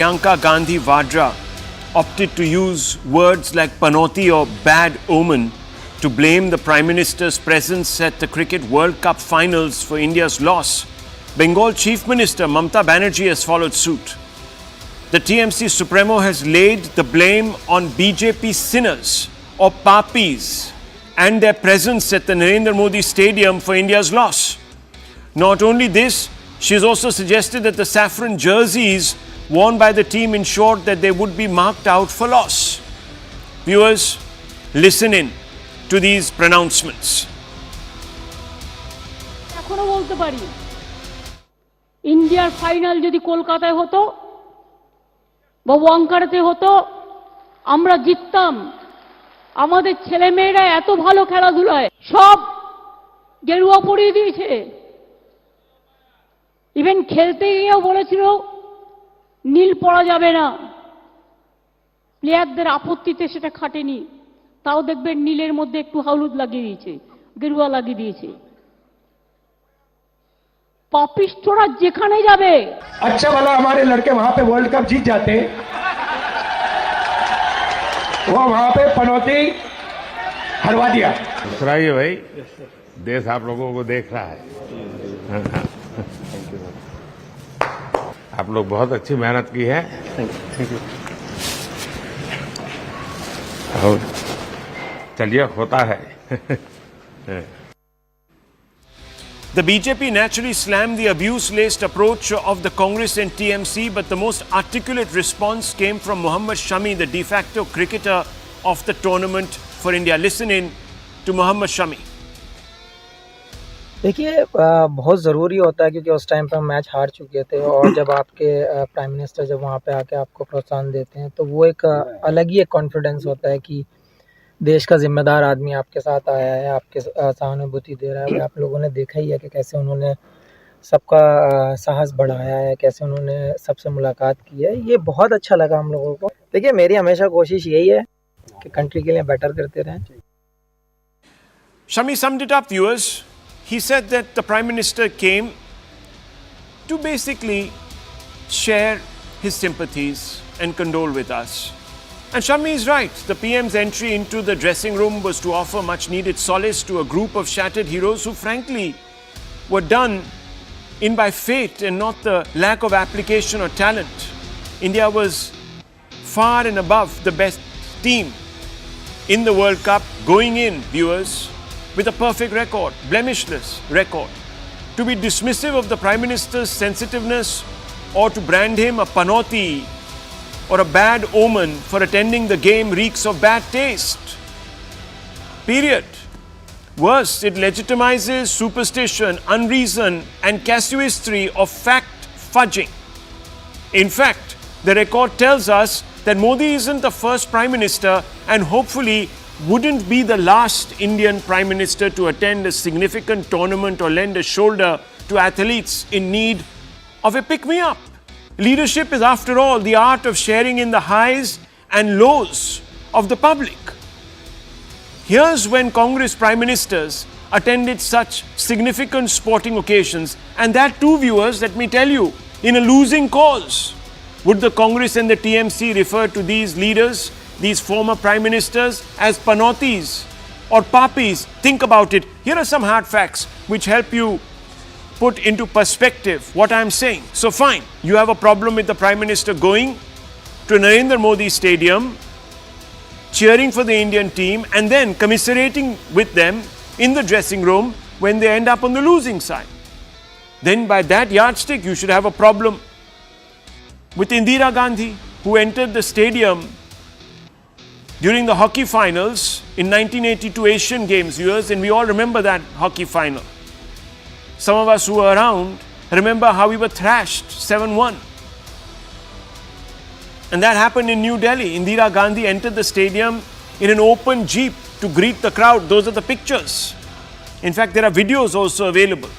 Priyanka Gandhi Vadra opted to use words like panoti or bad omen to blame the Prime Minister's presence at the Cricket World Cup finals for India's loss. Bengal Chief Minister Mamata Banerjee has followed suit. The TMC Supremo has laid the blame on BJP sinners or Paapis and their presence at the Narendra Modi Stadium for India's loss. Not only this, she has also suggested that the saffron jerseys worn by the team ensured that they would be marked out for loss. Viewers, listen in to these pronouncements. এখনো বলতে পারি ইন্ডিয়ার final যদি কলকাতায় হতো বা ওয়াংকাড়াতে হতো আমরা জিততাম। আমাদের ছেলেমেয়েরা এত ভালো খেলাধুলায় সব গেরুয়া পরিয়ে দিয়েছে। ইভেন খেলতে গিয়েও বলেছিল নীল পরা যাবে না। প্লেয়ারদের আপত্তিতে সেটা খাটেনি, তাও দেখবেন নীলের মধ্যে একটু হলুদ লাগিয়ে দিয়েছে, গেরুয়া লাগিয়ে দিয়েছে। পাপিষ্টরা যেখানে যাবে। अच्छा भला हमारे लड़के वहां पे वर्ल्ड कप जीत जाते, वो वहां पे पनौती हरवा दिया। मुस्कुराइए भाई, देश आप लोगों को देख रहा है। आप लोग बहुत अच्छी मेहनत की है। Thank you. और चलिए होता है। The BJP naturally slammed the abuse-laced approach of the Congress and TMC, but the most articulate response came from Mohammad Shami, the de facto cricketer of the tournament for India. Listen in to Mohammad Shami. देखिए बहुत ज़रूरी होता है क्योंकि उस time पर हम match हार चुके थे और जब आपके प्राइम मिनिस्टर जब वहाँ पे आके आपको प्रोत्साहन देते हैं तो वो एक अलग ही एक कॉन्फिडेंस होता है कि देश का जिम्मेदार आदमी आपके साथ आया है, आपके सहानुभूति दे रहा है। आप लोगों ने देखा ही है कि कैसे उन्होंने सबका साहस बढ़ाया है, कैसे उन्होंने सबसे मुलाकात की है। ये बहुत अच्छा लगा हम लोगों को। देखिए मेरी हमेशा कोशिश यही है कि कंट्री के लिए बेटर करते रहें। Shami summed it up, viewers. He said that the Prime Minister came to basically share his sympathies and condole with us. And Shami is right. The PM's entry into the dressing room was to offer much needed solace to a group of shattered heroes who frankly were done in by fate and not the lack of application or talent. India was far and above the best team in the World Cup going in, viewers, with a perfect record, blemishless record. To be dismissive of the Prime Minister's sensitiveness or to brand him a panoti or a bad omen for attending the game reeks of bad taste. Period. Worse, it legitimizes superstition, unreason and casuistry of fact fudging. In fact, the record tells us that Modi isn't the first Prime Minister and hopefully wouldn't be the last Indian Prime Minister to attend a significant tournament or lend a shoulder to athletes in need of a pick-me-up. Leadership is, after all, the art of sharing in the highs and lows of the public. Here's when Congress Prime Ministers attended such significant sporting occasions, and that too, viewers, let me tell you, in a losing cause. Would the Congress and the TMC refer to these leaders, these former Prime Ministers, as panotis or Paapis? Think about it. Here are some hard facts which help you put into perspective what I'm saying. So fine, you have a problem with the Prime Minister going to Narendra Modi Stadium, cheering for the Indian team and then commiserating with them in the dressing room when they end up on the losing side. Then by that yardstick, you should have a problem with Indira Gandhi, who entered the stadium during the hockey finals in 1982 Asian Games, viewers, and we all remember that hockey final. Some of us who were around remember how we were thrashed 7-1. And that happened in New Delhi. Indira Gandhi entered the stadium in an open jeep to greet the crowd. Those are the pictures. In fact, there are videos also available.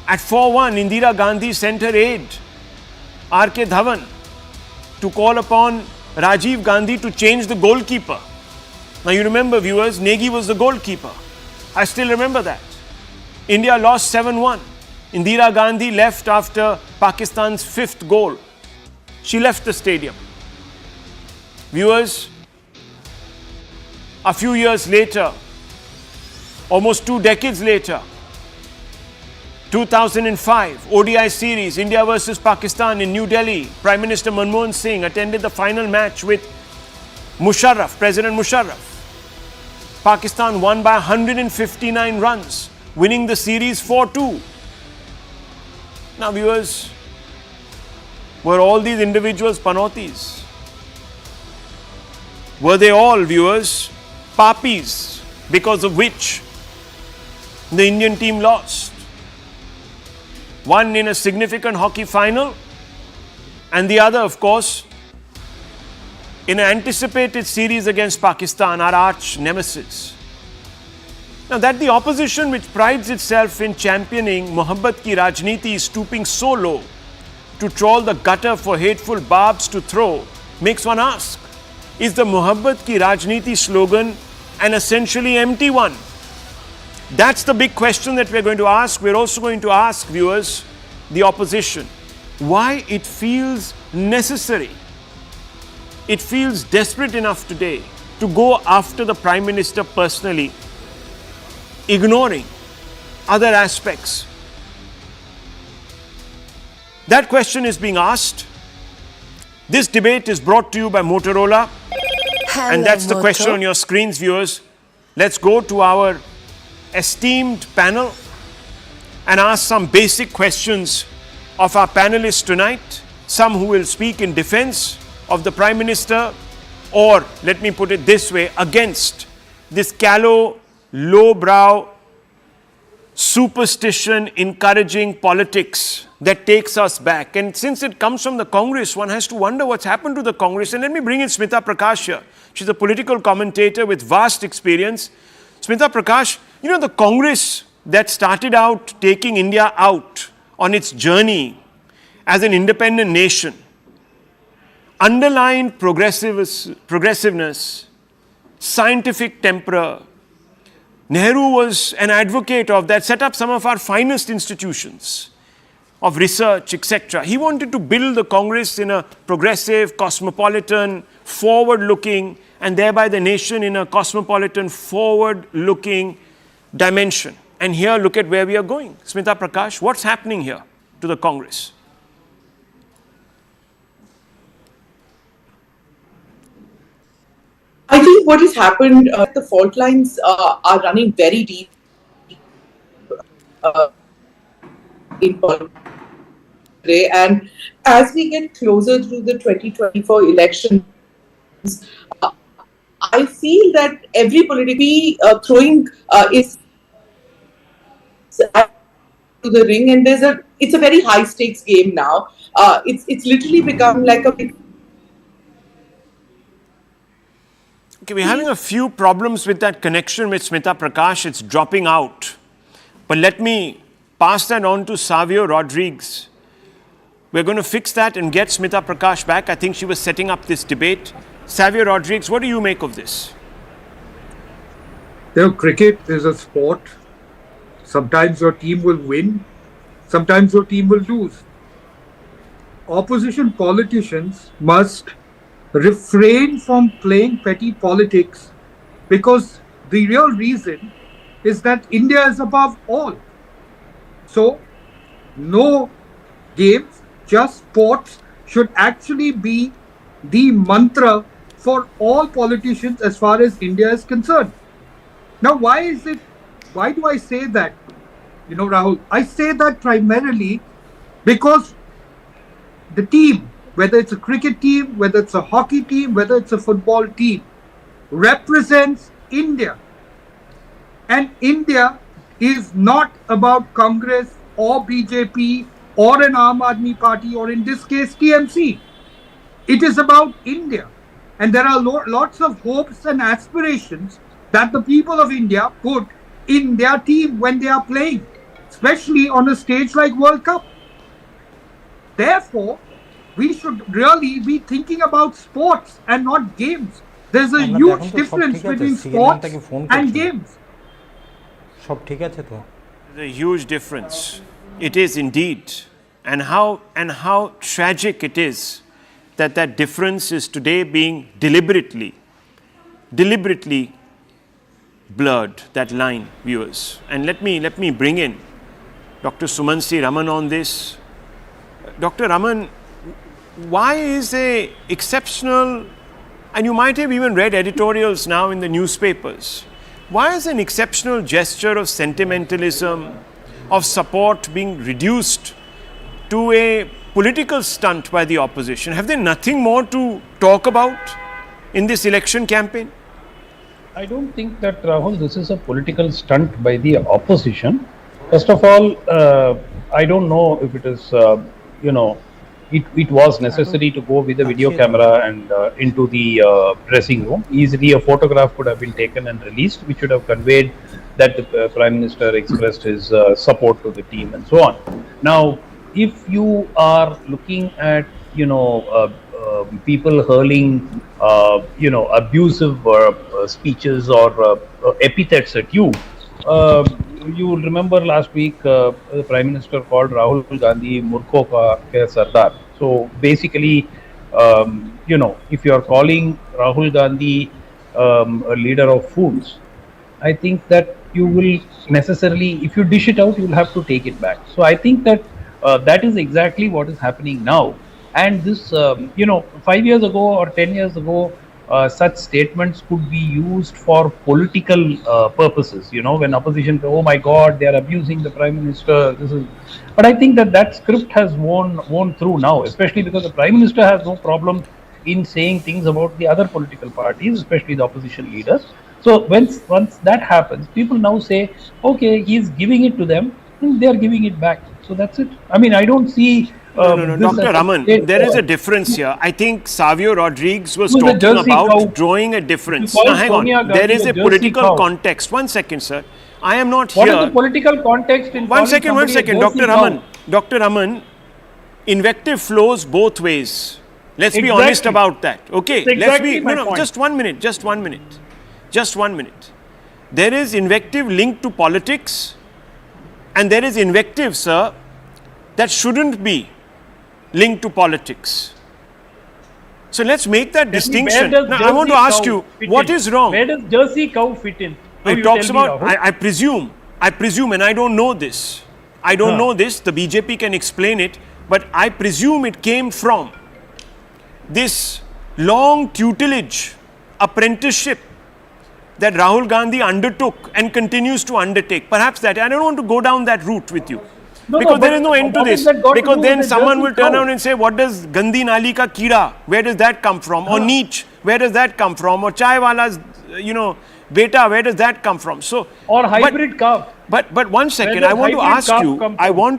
At 4-1, Indira Gandhi sent her aide, R.K. Dhawan, to call upon Rajiv Gandhi to change the goalkeeper. Now you remember, viewers, Negi was the goalkeeper. I still remember that. India lost 7-1. Indira Gandhi left after Pakistan's 5th goal. she left the stadium. Viewers, a few years later, almost 2 decades later, 2005 ODI series, India versus Pakistan in New Delhi. Prime Minister Manmohan Singh attended the final match with Musharraf, President Musharraf. Pakistan won by 159 runs, winning the series 4-2. Now viewers, were all these individuals Panotis? Were they all, viewers, Paapis, because of which the Indian team lost? One in a significant hockey final, and the other, of course, in an anticipated series against Pakistan, our arch nemesis. Now that the opposition, which prides itself in championing Mohabbat ki Rajniti, is stooping so low to trawl the gutter for hateful barbs to throw, makes one ask, is the Mohabbat ki Rajniti slogan an essentially empty one? That's the big question that we're going to ask. We're also going to ask, viewers, the opposition, why it feels necessary, it feels desperate enough today to go after the Prime Minister personally, ignoring other aspects. That question is being asked. This debate is brought to you by Motorola. And that's the question on your screens, viewers. Let's go to our esteemed panel and ask some basic questions of our panelists tonight. Some who will speak in defense of the Prime Minister, or let me put it this way, against this callow, lowbrow, superstition encouraging politics that takes us back. And since it comes from the Congress, one has to wonder what's happened to the Congress. And let me bring in Smita Prakash here. She's a political commentator with vast experience. Smita Prakash, you know, the Congress that started out taking India out on its journey as an independent nation, underlined progressiveness, scientific temper. Nehru was an advocate of that, set up some of our finest institutions of research, etc. He wanted to build the Congress in a progressive, cosmopolitan, forward-looking, and thereby the nation in a cosmopolitan, forward-looking dimension. And here, look at where we are going. Smita Prakash, what's happening here to the Congress? I think what has happened, the fault lines are running very deep in politics today. And as we get closer to the 2024 elections, I feel that every political throwing is to the ring, and it's a very high stakes game now. It's literally become like a big. Okay, we're having a few problems with that connection with Smita Prakash. It's dropping out. But let me pass that on to Savio Rodriguez. We're going to fix that and get Smita Prakash back. I think she was setting up this debate. Savio Rodriguez, what do you make of this? You know, cricket is a sport. Sometimes your team will win. Sometimes your team will lose. Opposition politicians must refrain from playing petty politics, because the real reason is that India is above all. So, no games, just sports should actually be the mantra for all politicians as far as India is concerned. Now, why do I say that? You know, Rahul, I say that primarily because the team, whether it's a cricket team, whether it's a hockey team, whether it's a football team, represents India. And India is not about Congress or BJP or an Aam Aadmi Party, or in this case TMC. It is about India. And there are lots of hopes and aspirations that the people of India put in their team when they are playing, especially on a stage like World Cup. Therefore, we should really be thinking about sports and not games. There's a huge difference between sports and games. There's a huge difference. It is indeed. And how tragic it is that that difference is today being deliberately blurred, that line, viewers. And let me bring in Dr. Sumansi Raman on this. Dr. Raman, why is a exceptional, and you might have even read editorials now in the newspapers, why is an exceptional gesture of sentimentalism, of support being reduced to a political stunt by the opposition? Have they nothing more to talk about in this election campaign? I don't think that, Rahul, this is a political stunt by the opposition. First of all, I don't know if it is, it was necessary to go with a video camera and into the dressing room. Easily a photograph could have been taken and released, which would have conveyed that the Prime Minister expressed his support to the team and so on. Now, if you are looking at, people hurling, abusive speeches or epithets at you, you will remember last week the Prime Minister called Rahul Gandhi Murkho ka Sardar. So basically, if you are calling Rahul Gandhi a leader of fools, I think that you will necessarily, if you dish it out, you will have to take it back. So I think that that is exactly what is happening now. And this, 5 years ago or 10 years ago, such statements could be used for political purposes. When opposition, oh my God, they are abusing the Prime Minister. But I think that script has worn through now, especially because the Prime Minister has no problem in saying things about the other political parties, especially the opposition leaders. So once that happens, people now say, okay, he's giving it to them, and they are giving it back. So that's it. I mean, I don't see. No, Dr. Raman, there is a difference here. I think Savio Rodriguez was talking about drawing a difference. Now, hang on. There is a political context. 1 second, sir. I am not here. What is the political context in 1 second, Dr. Raman. Dr. Raman, invective flows both ways. Let's be honest about that. Okay. Let's be. No, just 1 minute. Just 1 minute. Just 1 minute. There is invective linked to politics, and there is invective, sir, that shouldn't be linked to politics. So let's make that distinction. Now, I want to ask you, what is wrong? Where does Jersey cow fit in? It talks about, I presume, and I don't know this. I don't know this, the BJP can explain it, but I presume it came from this long tutelage, apprenticeship that Rahul Gandhi undertook and continues to undertake. Perhaps that, I don't want to go down that route with you. Because there is no end to this. Because then someone will turn around and say, what does Gandhi Nali ka Keeda, where does that come from? Or Neech, where does that come from? Or Chai Wala's, Beta, where does that come from? So, or hybrid cow. But 1 second, I want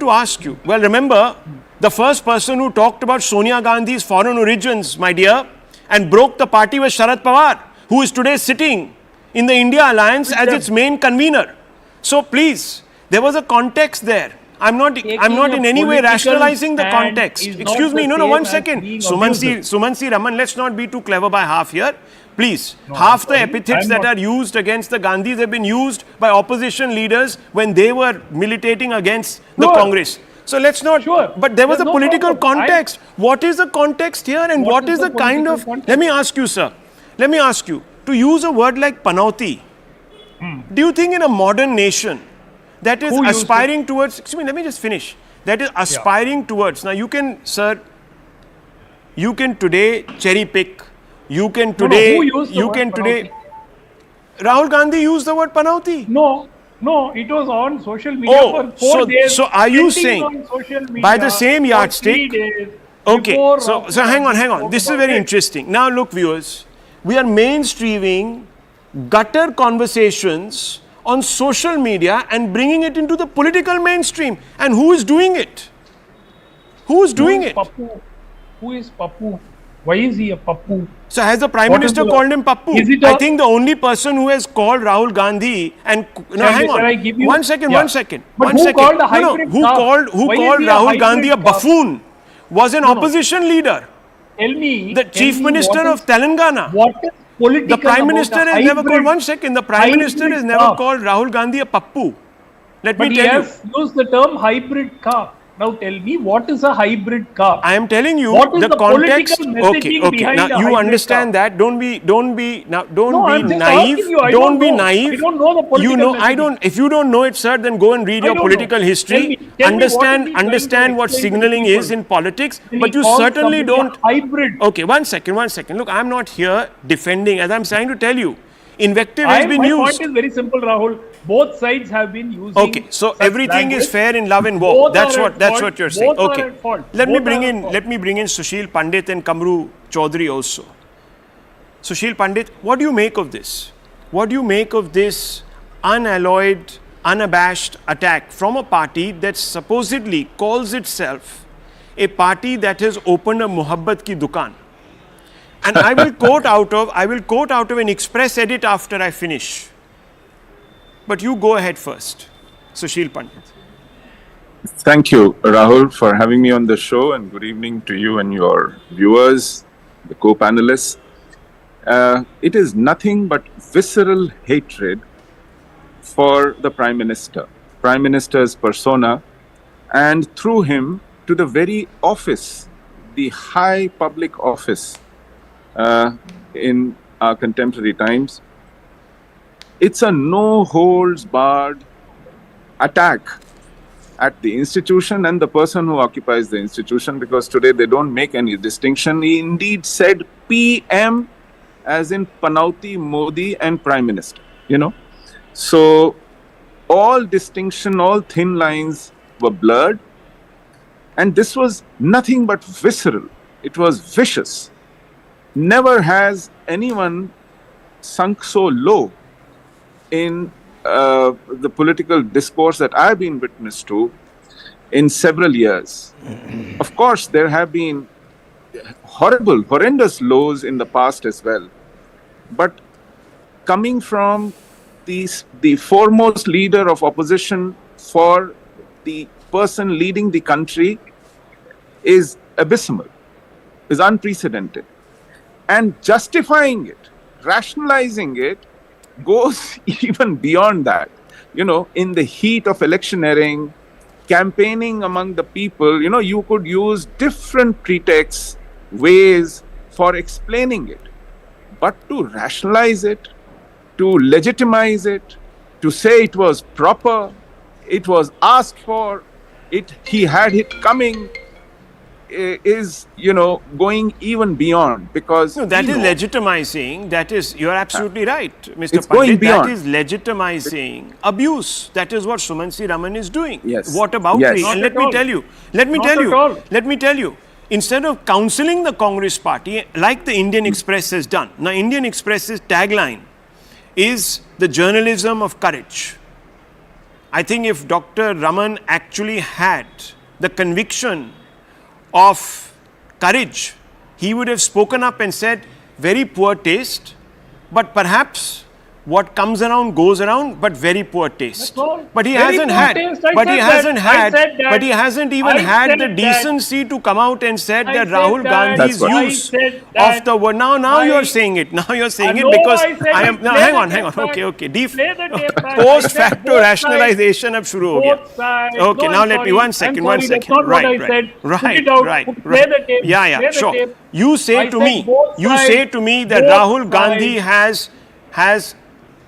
to ask you. Well, remember, the first person who talked about Sonia Gandhi's foreign origins, my dear, and broke the party was Sharad Pawar, who is today sitting in the India Alliance as its main convener. So please, there was a context there. I'm not in any way rationalizing the context. Excuse me, no, 1 second. Sumansi Raman, let's not be too clever by half here. Please, half the epithets that are used against the Gandhis have been used by opposition leaders when they were militating against the Congress. So let's not, but there was a political context. What is the context here and what is the kind of, let me ask you, sir, to use a word like Panauti, do you think in a modern nation that is aspiring towards, excuse me, let me just finish, that is aspiring towards, now you can, sir, you can today cherry pick, you can today, Rahul Gandhi used the word Panauti. No, it was on social media for 4 days. So are you saying, by the same yardstick, okay, so hang on, this is very interesting. Now look viewers, we are mainstreaming gutter conversations on social media and bringing it into the political mainstream. And who is doing it? Who is doing it? Pappu? Who is Pappu? Why is he a Pappu? So has the Prime Minister called him Pappu? I think the only person who has called Rahul Gandhi and hang on. 1 second. But who called the hybrid who called Rahul Gandhi a buffoon was an opposition leader. Tell me. The Chief Minister of Telangana. What is political? The Prime Minister has never called, 1 second, the Prime Minister has never called Rahul Gandhi a Pappu. Let me tell you. He has used the term hybrid car. Now tell me, what is a hybrid car? I am telling you What is the the context. political messaging Okay. behind Now a you hybrid understand car? that. Don't be No, I'm just naive. asking you. I Don't don't be know. naive. I don't know the political You know, I messaging. don't. If you don't know it, sir, then go and read I your don't political know. history. Tell me what is he trying to Understand what explain to the signaling is people? in politics. When But he you calls certainly somebody a don't. hybrid. Okay, one second. Look, I'm not here defending. As I'm trying to tell you, invective has been My used. point is very simple, Rahul. Both sides have been using. Okay, so such everything language. is fair in love and war. Both That's are at that's fault. what you're saying. Both Okay, are at fault. let me Both bring are at in fault. Sushil Pandit and Kamru Chaudhary also. Sushil Pandit, what do you make of this? What do you make of this unalloyed, unabashed attack from a party that supposedly calls itself a party that has opened a muhabbat ki dukan? And I will quote out of an Express edit after I finish. But you go ahead first, Sushil Pandit. Thank you, Rahul, for having me on the show, and good evening to you and your viewers, the co-panelists. It is nothing but visceral hatred for the Prime Minister, Prime Minister's persona, and through him to the very office, the high public office in our contemporary times. It's a no-holds-barred attack at the institution and the person who occupies the institution, because today they don't make any distinction. He indeed said PM as in Panauti, Modi and Prime Minister, So all distinction, all thin lines were blurred. And this was nothing but visceral. It was vicious. Never has anyone sunk so low in the political discourse that I've been witness to in several years. Of course, there have been horrendous lows in the past as well. But coming from the foremost leader of opposition for the person leading the country is abysmal, is unprecedented. And justifying it, rationalizing it, goes even beyond that. In the heat of electioneering, campaigning among the people, you could use different pretexts, ways for explaining it. But to rationalize it, to legitimize it, to say it was proper, it was asked for, he had it coming, is, going even beyond, because... No, that is legitimizing. That is, you're absolutely right, Mr. It's Pandit. going beyond. That is legitimizing abuse. That is what Sumansi Raman is doing. Yes. What about Yes. me? And let me tell you, instead of counseling the Congress party, like the Indian Express has done. Now, Indian Express's tagline is the journalism of courage. I think if Dr. Raman actually had the conviction of courage, he would have spoken up and said, very poor taste, but perhaps what comes around goes around, but very poor taste. But he hasn't had, but he hasn't even had the decency to come out and said that Rahul Gandhi's use of the word. Now you're saying it. Now you're saying it because I am. Now hang on. Okay. Post facto rationalization ab shuru ho gaya. Okay, now let me one second. Right. Yeah, sure. You say to me that Rahul Gandhi has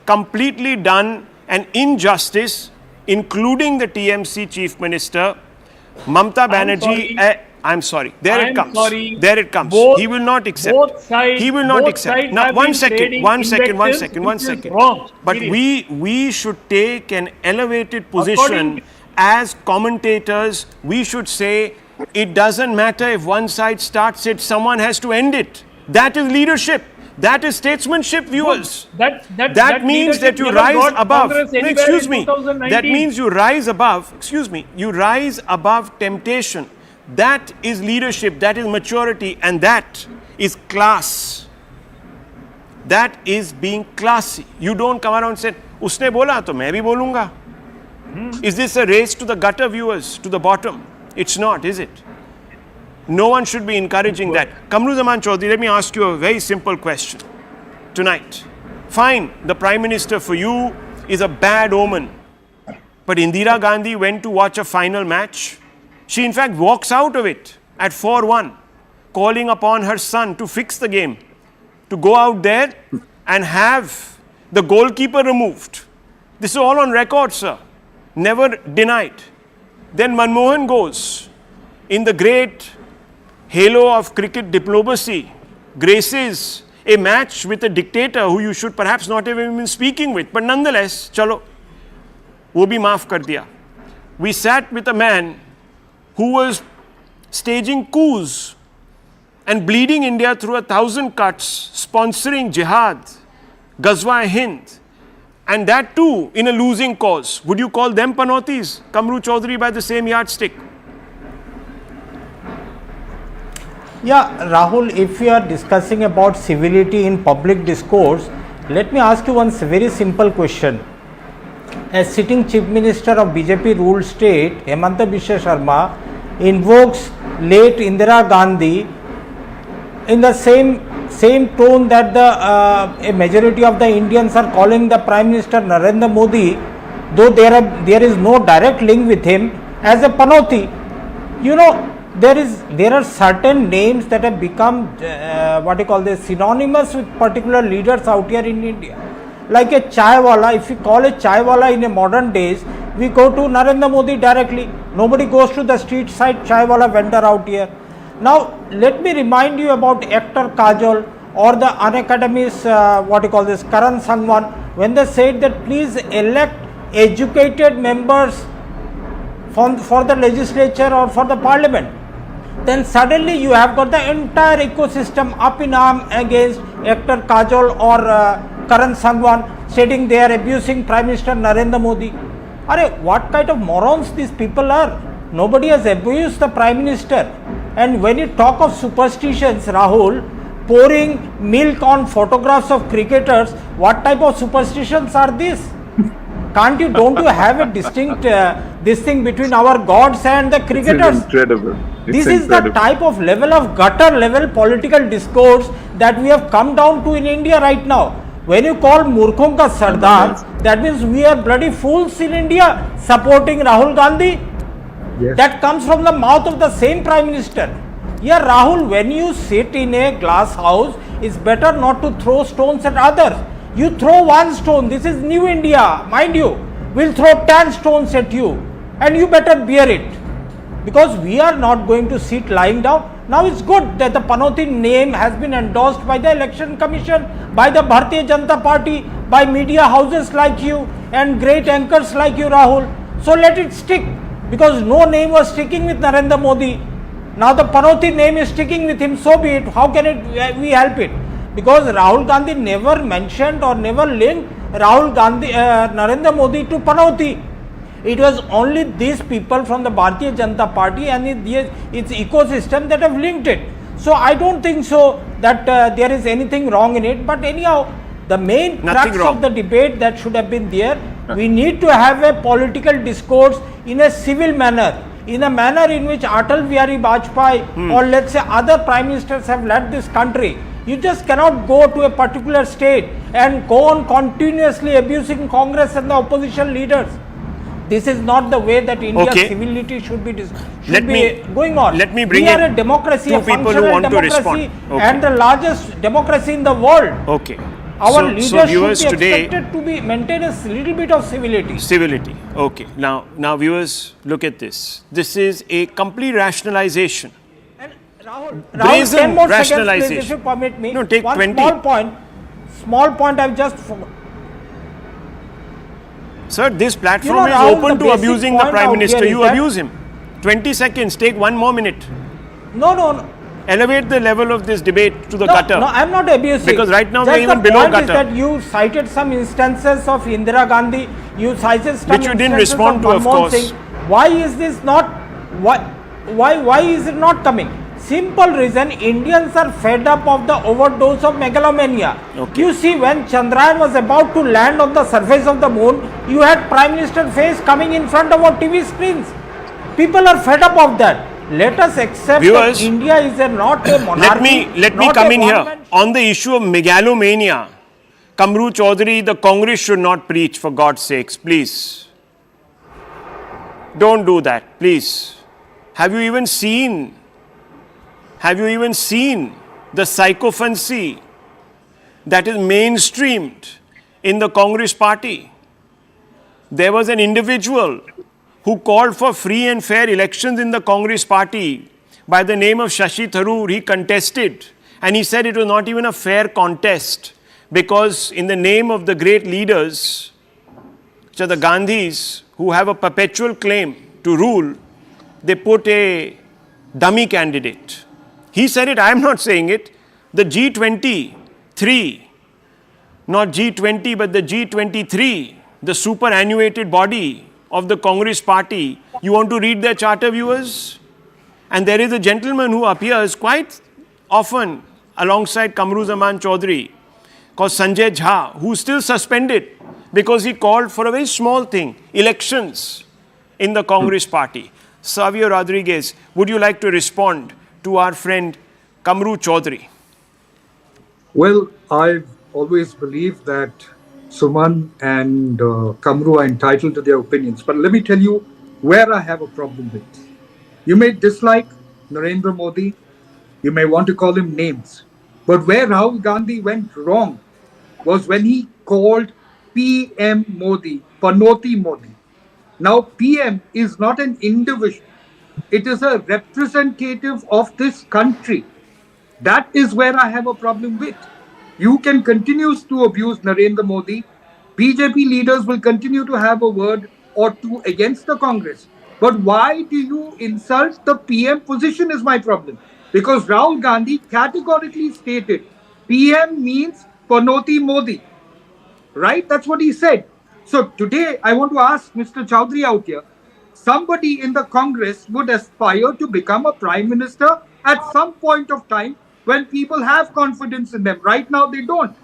completely done an injustice, including the TMC Chief Minister, Mamata Banerjee. I'm sorry. There it comes. He will not accept. He will not accept. Now, one second. But we should take an elevated position as commentators. We should say, it doesn't matter if one side starts it, someone has to end it. That is leadership. That is statesmanship, viewers. That means that you rise above. Excuse me. That means you rise above. You rise above temptation. That is leadership. That is maturity, and that is class. That is being classy. You don't come around and say, "Usne bola, to main bhi bolunga." Is this a race to the gutter, viewers, to the bottom? It's not, is it? No one should be encouraging that. Kamru Zaman Chaudhary, let me ask you a very simple question tonight. Fine, the Prime Minister for you is a bad omen. But Indira Gandhi went to watch a final match She in fact walks out of it at 4-1, calling upon her son to fix the game, to go out there and have the goalkeeper removed. This is all on record, sir. Never denied. Then Manmohan goes in the great halo of cricket diplomacy, graces a match with a dictator who you should perhaps not have even been speaking with. But nonetheless, chalo, wo bhi maaf kar diya. We sat with a man who was staging coups and bleeding India through 1,000 cuts, sponsoring jihad, Ghazwa-e-Hind, and that too in a losing cause. Would you call them panotis, Kamru Chaudhary, by the same yardstick? Yeah, Rahul, if we are discussing about civility in public discourse, let me ask you one very simple question. As sitting Chief Minister of BJP ruled state, Hemanta Biswa Sharma invokes late Indira Gandhi in the same tone that a majority of the Indians are calling the Prime Minister Narendra Modi, though there is no direct link with him, as a panoti. You know, there are certain names that have become synonymous with particular leaders out here in India. Like a chai wala, if we call a chai wala in a modern days, we go to Narendra Modi directly. Nobody goes to the street side chai wala vendor out here. Now, let me remind you about actor Kajol or the unacademist, Karan Sangwan, when they said that please elect educated members for the legislature or for the parliament. Then suddenly you have got the entire ecosystem up in arm against actor Kajol or Karan Sangwan, stating they are abusing Prime Minister Narendra Modi. What kind of morons these people are? Nobody has abused the Prime Minister. And when you talk of superstitions, Rahul, pouring milk on photographs of cricketers, what type of superstitions are these? Don't you have a distinct this thing between our gods and the cricketers? It's incredible. This is the type of level of gutter level political discourse that we have come down to in India right now. When you call Murkhon ka Sardar, that means we are bloody fools in India supporting Rahul Gandhi. Yes. That comes from the mouth of the same Prime Minister. Yeah, Rahul, when you sit in a glass house, it's better not to throw stones at others. You throw one stone, this is New India, mind you, we'll throw 10 stones at you and you better bear it. Because we are not going to sit lying down. Now it's good that the Panauti name has been endorsed by the Election Commission, by the Bharatiya Janata Party, by media houses like you and great anchors like you, Rahul. So let it stick, because no name was sticking with Narendra Modi. Now the Panauti name is sticking with him, so be it. How can we help it? Because Rahul Gandhi never mentioned or never linked Narendra Modi to Panauti. It was only these people from the Bharatiya Janata Party and its ecosystem that have linked it. So I don't think so that there is anything wrong in it. But anyhow, the main crux of the debate that should have been there, we need to have a political discourse in a civil manner, in a manner in which Atal Bihari Vajpayee or let's say other prime ministers have led this country. You just cannot go to a particular state and go on continuously abusing Congress and the opposition leaders. This is not the way that India's civility should be going on. Let me bring we are a democracy, a functional democracy, and the largest democracy in the world. Okay. Our leaders should be expected to maintain a little bit of civility. Civility. Okay. Now viewers, look at this. This is a complete rationalization. And Rahul, 10 more rationalization. seconds, please, if you permit me. No, take one 20. Small point I've just forgot. Sir, this platform is open to abusing the Prime Minister. You abuse him. 20 seconds. Take one more minute. No. Elevate the level of this debate to the gutter. No, I'm not abusing. Because right now we are even the below point gutter. Is that you cited some instances of Indira Gandhi. You cited some which you didn't respond to, of course. Singh. Why is this not? Why is it not coming? Simple reason, Indians are fed up of the overdose of megalomania. Okay. You see, when Chandrayaan was about to land on the surface of the moon, you had Prime Minister face coming in front of our TV screens. People are fed up of that. Let us accept Viewers, that India is not a monarchy. Let me come in here. On the issue of megalomania, Kamru Chaudhary, the Congress should not preach, for God's sakes, please. Don't do that, please. Have you even seen the sycophancy that is mainstreamed in the Congress party? There was an individual who called for free and fair elections in the Congress party by the name of Shashi Tharoor. He contested and he said it was not even a fair contest because in the name of the great leaders, which are the Gandhis, who have a perpetual claim to rule, they put a dummy candidate. He said it, I am not saying it. The G23, not G20 but the G23, the superannuated body of the Congress party. You want to read their charter, viewers? And there is a gentleman who appears quite often alongside Kamru Zaman Chaudhary called Sanjay Jha, who is still suspended because he called for a very small thing, elections in the Congress party. Savio Rodriguez, would you like to respond to our friend Kamru Chaudhary? Well, I've always believed that Suman and Kamru are entitled to their opinions. But let me tell you where I have a problem with. You may dislike Narendra Modi. You may want to call him names. But where Rahul Gandhi went wrong was when he called PM Modi, Panoti Modi. Now, PM is not an individual. It is a representative of this country. That is where I have a problem with. You can continue to abuse Narendra Modi. BJP leaders will continue to have a word or two against the Congress. But why do you insult the PM position is my problem. Because Rahul Gandhi categorically stated, PM means Panoti Modi. Right? That's what he said. So today, I want to ask Mr. Chaudhary out here, somebody in the Congress would aspire to become a Prime Minister at some point of time when people have confidence in them. Right now, they don't.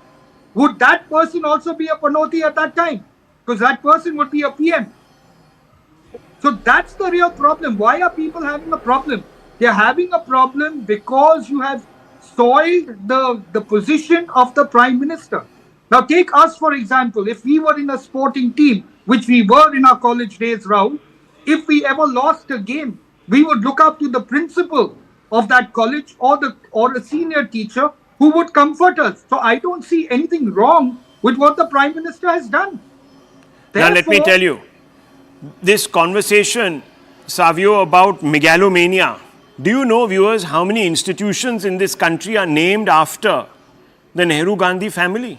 Would that person also be a Panoti at that time? Because that person would be a PM. So that's the real problem. Why are people having a problem? They're having a problem because you have soiled the position of the Prime Minister. Now take us, for example, if we were in a sporting team, which we were in our college days, Rahul, if we ever lost a game, we would look up to the principal of that college or a senior teacher who would comfort us. So I don't see anything wrong with what the Prime Minister has done. Now let me tell you, this conversation, Savio, about Megalomania, do you know, viewers, how many institutions in this country are named after the Nehru Gandhi family?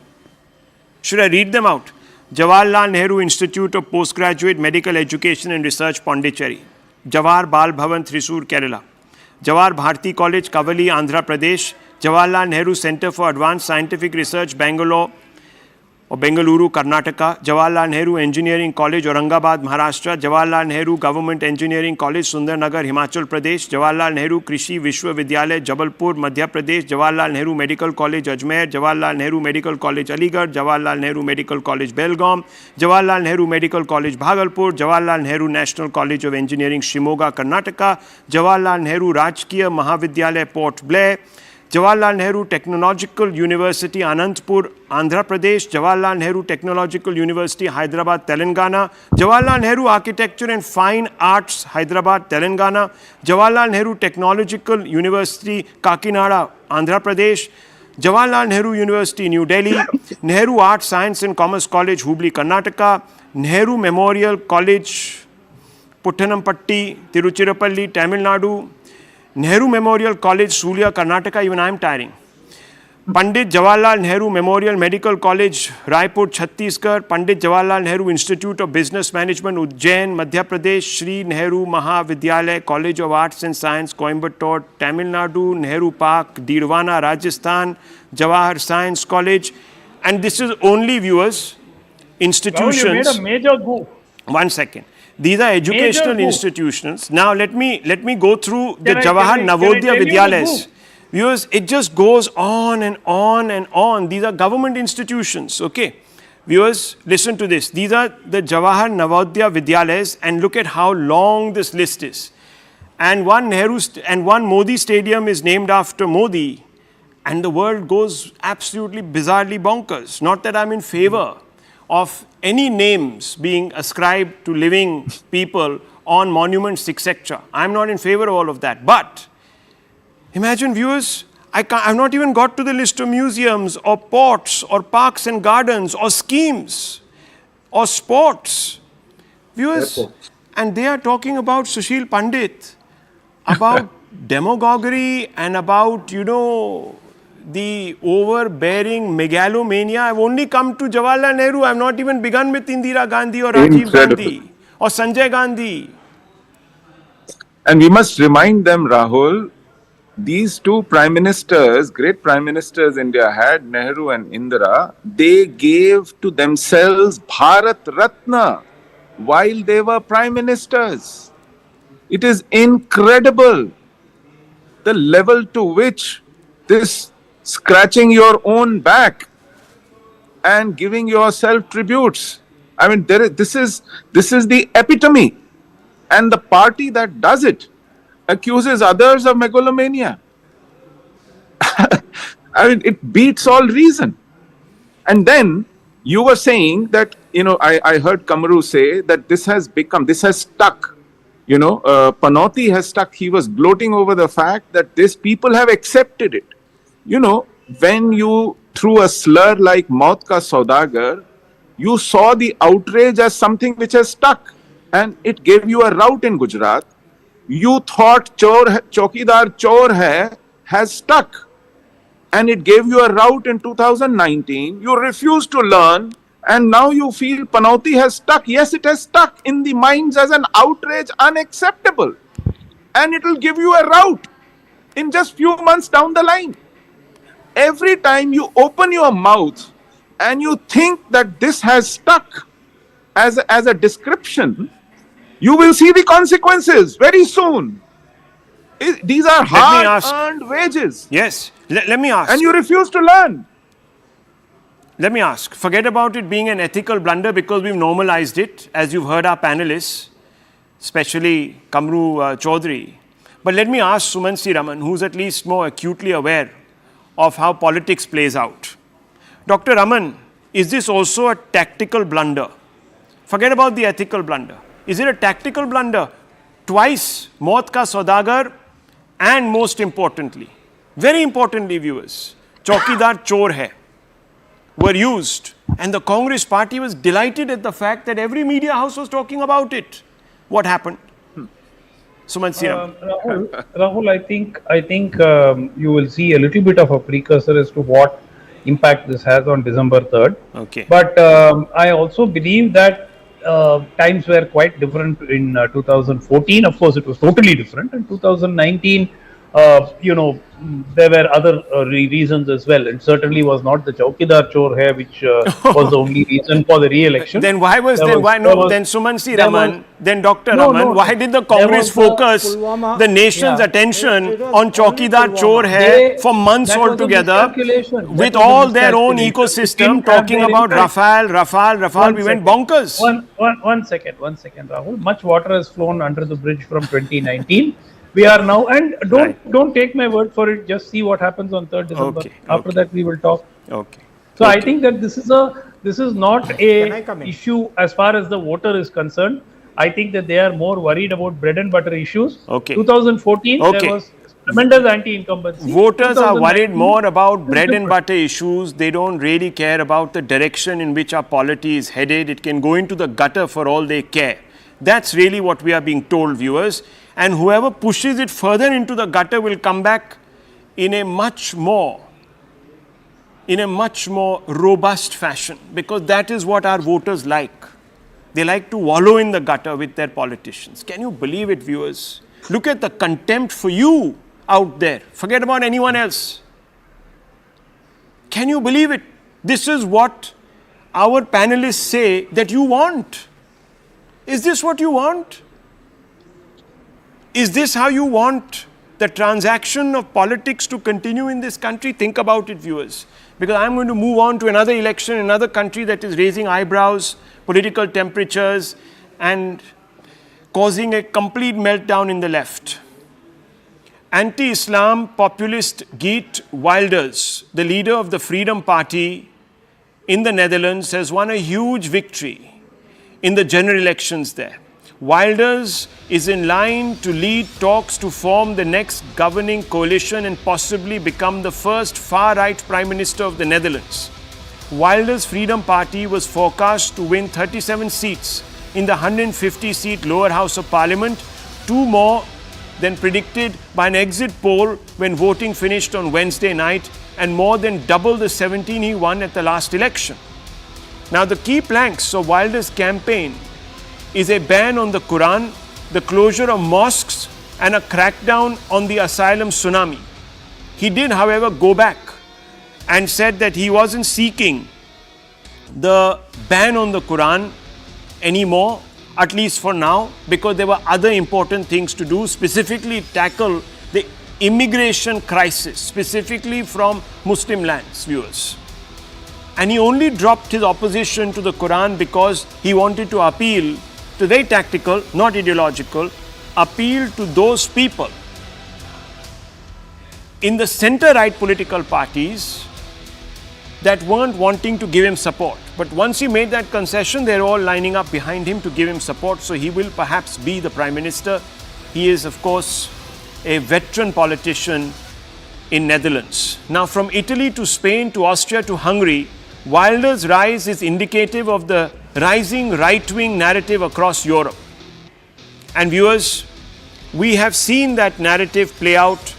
Should I read them out? Jawaharlal Nehru Institute of Postgraduate Medical Education and Research, Pondicherry. Jawahar Bal Bhavan, Thrissur, Kerala. Jawahar Bharati College, Kavali, Andhra Pradesh. Jawaharlal Nehru Center for Advanced Scientific Research, Bangalore or Bengaluru, Karnataka. Jawaharlal Nehru Engineering College, Aurangabad, Maharashtra. Jawaharlal Nehru Government Engineering College, Sundarnagar, Himachal Pradesh. Jawaharlal Nehru Krishi Vishwavidyalaya, Jabalpur, Madhya Pradesh. Jawaharlal Nehru Medical College, Ajmer. Jawaharlal Nehru Medical College, Aligarh. Jawaharlal Nehru Medical College, Belgaum. Jawaharlal Nehru Medical College, Bhagalpur. Jawaharlal Nehru National College of Engineering, Shimoga, Karnataka. Jawaharlal Nehru Rajkiya Mahavidyalaya, Port Blair. Jawaharlal Nehru Technological University, Anantapur, Andhra Pradesh. Jawaharlal Nehru Technological University, Hyderabad, Telangana. Jawaharlal Nehru Architecture and Fine Arts, Hyderabad, Telangana. Jawaharlal Nehru Technological University, Kakinada, Andhra Pradesh. Jawaharlal Nehru University, New Delhi. Nehru Arts, Science and Commerce College, Hubli, Karnataka. Nehru Memorial College, Puttanampatti, Tiruchirappalli, Tamil Nadu. Nehru Memorial College, Sulia, Karnataka, even I am tiring. Pandit Jawaharlal Nehru Memorial Medical College, Raipur, Chhattisgarh. Pandit Jawaharlal Nehru Institute of Business Management, Ujjain, Madhya Pradesh. Shri Nehru Mahavidyalaya College of Arts and Science, Coimbatore, Tamil Nadu. Nehru Park, Dirwana, Rajasthan. Jawahar Science College. And this is only, viewers, institutions. Rahul, you made a major goof. 1 second. These are educational institutions. Now let me go through the Jawahar Navodaya Vidyalayas. Viewers, it just goes on and on and on. These are government institutions, okay? Viewers, listen to this. These are the Jawahar Navodaya Vidyalayas, and look at how long this list is. And one Modi Stadium is named after Modi, and the world goes absolutely bizarrely bonkers. Not that I'm in favor of any names being ascribed to living people on monuments, etc. I'm not in favor of all of that. But imagine, viewers, I've not even got to the list of museums or ports or parks and gardens or schemes or sports. Viewers, Airports. and they are talking about Sushil Pandit, about demagoguery and about, the overbearing megalomania. I've only come to Jawaharlal Nehru. I've not even begun with Indira Gandhi or Rajiv Incredible. Gandhi or Sanjay Gandhi. And we must remind them, Rahul, these two prime ministers, great prime ministers India had, Nehru and Indira, they gave to themselves Bharat Ratna while they were prime ministers. It is incredible the level to which this scratching your own back and giving yourself tributes. I mean, this is the epitome. And the party that does it accuses others of megalomania. I mean, it beats all reason. And then you were saying that, I heard Kamaru say that this has stuck. Panauti has stuck. He was gloating over the fact that these people have accepted it. When you threw a slur like Maut Ka Saudagar, you saw the outrage as something which has stuck. And it gave you a rout in Gujarat. You thought Chaukidar Chor Hai has stuck. And it gave you a rout in 2019. You refused to learn. And now you feel Panauti has stuck. Yes, it has stuck in the minds as an outrage unacceptable. And it will give you a rout in just few months down the line. Every time you open your mouth and you think that this has stuck as a description, you will see the consequences very soon. These are hard-earned wages. Yes, let me ask. And you refuse to learn. Let me ask. Forget about it being an ethical blunder because we've normalized it, as you've heard our panelists, especially Kamru Chaudhary. But let me ask Suman C. Raman, who's at least more acutely aware of how politics plays out. Dr. Raman, is this also a tactical blunder? Forget about the ethical blunder. Is it a tactical blunder? Twice, Maut Ka Saudagar, and most importantly, very importantly, viewers, Chaukidar Chor Hai were used, and the Congress party was delighted at the fact that every media house was talking about it. What happened? Suman C. Raman. Rahul, I think you will see a little bit of a precursor as to what impact this has on December 3rd. Okay. But I also believe that times were quite different in 2014. Of course, it was totally different. In 2019, there were other reasons as well. It certainly was not the Chaukidar Chor Hai, which was the only reason for the re-election. Then why then Suman C. Raman, then Dr. Raman, why did the Congress focus the nation's attention on Chaukidar Chor Hai for months altogether with all their own ecosystem talking about Rafale? We went bonkers. One second, Rahul. Much water has flown under the bridge from 2019. We are now, and don't take my word for it. Just see what happens on 3rd December. After that, we will talk. Okay. So I think that this is not a issue as far as the voter is concerned. I think that they are more worried about bread and butter issues. Okay. 2014, there was tremendous anti-incumbency. Voters are worried more about bread and butter issues. They don't really care about the direction in which our polity is headed. It can go into the gutter for all they care. That's really what we are being told, viewers. And whoever pushes it further into the gutter will come back in a much more robust fashion, because that is what our voters like. They like to wallow in the gutter with their politicians. Can you believe it, viewers? Look at the contempt for you out there. Forget about anyone else. Can you believe it? This is what our panelists say that you want. Is this what you want? Is this how you want the transaction of politics to continue in this country? Think about it, viewers. Because I'm going to move on to another election in another country that is raising eyebrows, political temperatures, and causing a complete meltdown in the left. Anti-Islam populist Geert Wilders, the leader of the Freedom Party in the Netherlands, has won a huge victory in the general elections there. Wilders is in line to lead talks to form the next governing coalition and possibly become the first far-right Prime Minister of the Netherlands. Wilders' Freedom Party was forecast to win 37 seats in the 150-seat lower house of parliament, 2 more than predicted by an exit poll when voting finished on Wednesday night, and more than double the 17 he won at the last election. Now, the key planks of Wilders' campaign is a ban on the Quran, the closure of mosques, and a crackdown on the asylum tsunami. He did, however, go back and said that he wasn't seeking the ban on the Quran anymore, at least for now, because there were other important things to do, specifically tackle the immigration crisis, specifically from Muslim lands, viewers. And he only dropped his opposition to the Quran because he wanted to appeal to, very tactical, not ideological, appeal to those people in the centre-right political parties that weren't wanting to give him support. But once he made that concession, they're all lining up behind him to give him support. So he will perhaps be the Prime Minister. He is, of course, a veteran politician in Netherlands. Now, from Italy to Spain to Austria to Hungary, Wilders' rise is indicative of the rising right-wing narrative across Europe. And viewers, we have seen that narrative play out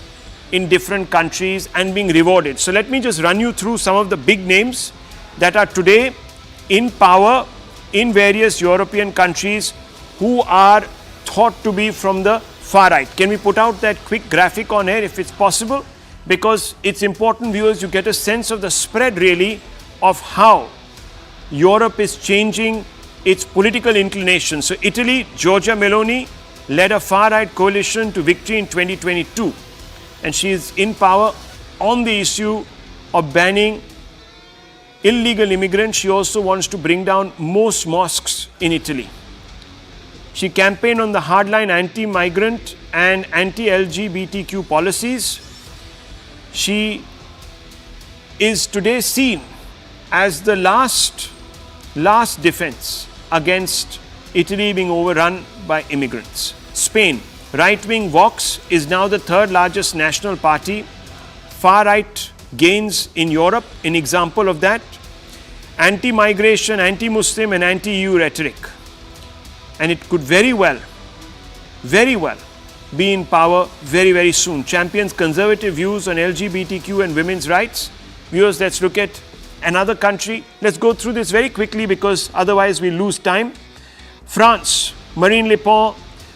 in different countries and being rewarded. So let me just run you through some of the big names that are today in power in various European countries who are thought to be from the far right. Can we put out that quick graphic on air if it's possible? Because it's important, viewers, you get a sense of the spread really of how Europe is changing its political inclinations. So Italy, Giorgia Meloni led a far-right coalition to victory in 2022. And she is in power on the issue of banning illegal immigrants. She also wants to bring down most mosques in Italy. She campaigned on the hardline anti-migrant and anti-LGBTQ policies. She is today seen as the last defense against Italy being overrun by immigrants. Spain, right-wing Vox is now the third largest national party. Far-right gains in Europe, an example of that. Anti-migration, anti-Muslim and anti-EU rhetoric. And it could very well be in power very, very soon. Champions conservative views on LGBTQ and women's rights. Viewers, let's look at another country. Let's go through this very quickly because otherwise we lose time. France, Marine Le Pen,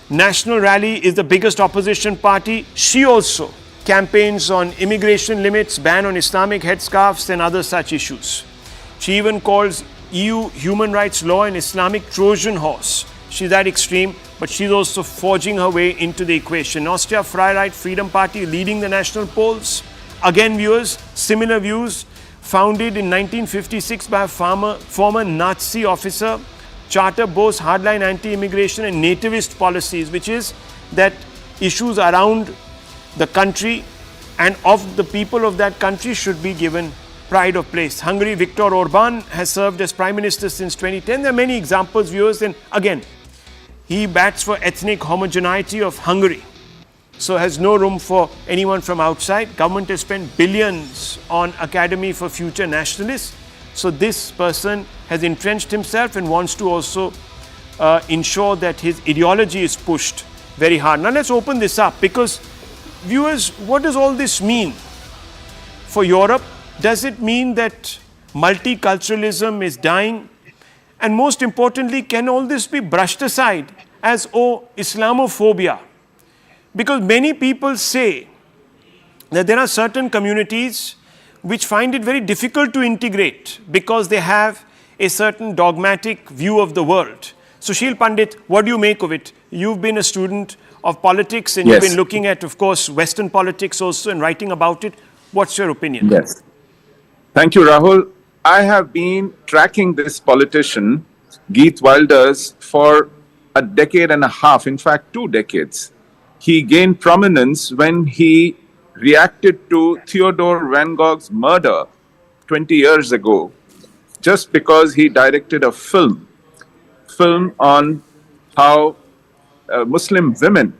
National Rally is the biggest opposition party. She also campaigns on immigration limits, ban on Islamic headscarves and other such issues. She even calls EU human rights law an Islamic Trojan horse. She's that extreme, but she's also forging her way into the equation. Austria, Freiheit Freedom Party leading the national polls. Again, viewers, similar views. Founded in 1956 by a former Nazi officer. Charter boasts hardline anti-immigration and nativist policies, which is that issues around the country and of the people of that country should be given pride of place. Hungary, Viktor Orban has served as Prime Minister since 2010. There are many examples, viewers, and again, he bats for ethnic homogeneity of Hungary. So has no room for anyone from outside. Government has spent billions on Academy for Future Nationalists. So this person has entrenched himself and wants to also ensure that his ideology is pushed very hard. Now let's open this up because, viewers, what does all this mean for Europe? Does it mean that multiculturalism is dying? And most importantly, can all this be brushed aside as, Islamophobia? Because many people say that there are certain communities which find it very difficult to integrate because they have a certain dogmatic view of the world. Sushil Pandit, what do you make of it? You've been a student of politics and you've been looking at, of course, Western politics also and writing about it. What's your opinion? Yes. Thank you, Rahul. I have been tracking this politician, Geert Wilders, for a decade and a half, in fact, 2 decades. He gained prominence when he reacted to Theodore Van Gogh's murder 20 years ago, just because he directed a film on how Muslim women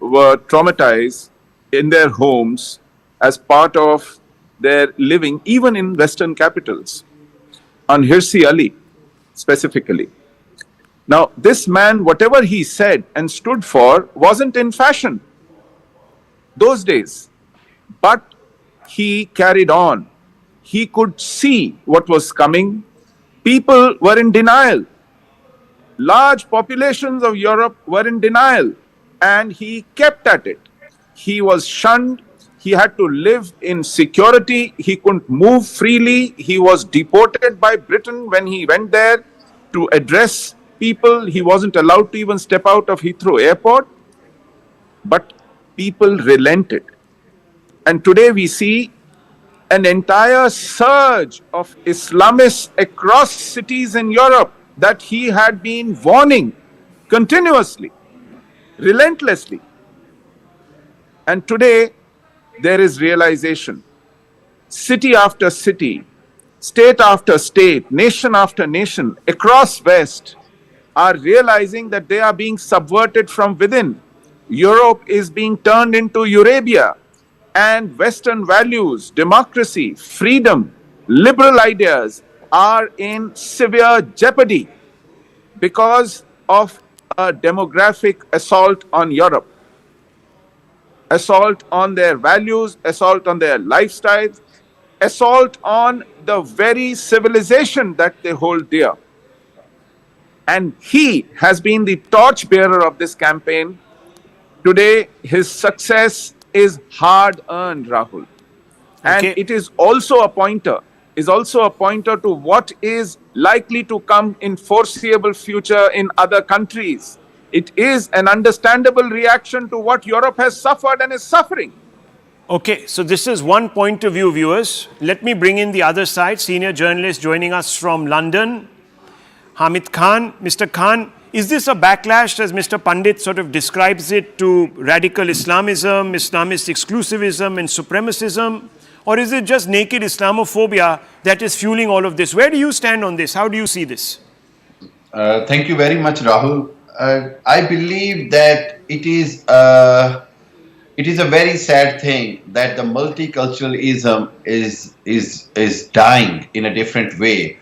were traumatized in their homes as part of their living, even in Western capitals, on Hirsi Ali specifically. Now, this man, whatever he said and stood for, wasn't in fashion those days, but he carried on. He could see what was coming. People were in denial. Large populations of Europe were in denial, and he kept at it. He was shunned. He had to live in security. He couldn't move freely. He was deported by Britain when he went there to address people. He wasn't allowed to even step out of Heathrow Airport. But people relented. And today we see an entire surge of Islamists across cities in Europe that he had been warning continuously, relentlessly. And today there is realization. City after city, state after state, nation after nation across West are realizing that they are being subverted from within. Europe is being turned into Eurabia, and Western values, democracy, freedom, liberal ideas are in severe jeopardy because of a demographic assault on Europe, assault on their values, assault on their lifestyles, assault on the very civilization that they hold dear. And he has been the torchbearer of this campaign. Today, his success is hard-earned, Rahul. And it is also a pointer, to what is likely to come in foreseeable future in other countries. It is an understandable reaction to what Europe has suffered and is suffering. Okay, so this is one point of view, viewers. Let me bring in the other side. Senior journalist joining us from London, Hamid Khan. Mr. Khan, is this a backlash, as Mr. Pandit sort of describes it, to radical Islamism, Islamist exclusivism and supremacism? Or is it just naked Islamophobia that is fueling all of this? Where do you stand on this? How do you see this? Thank you very much, Rahul. I believe that it is a very sad thing that the multiculturalism is dying in a different way.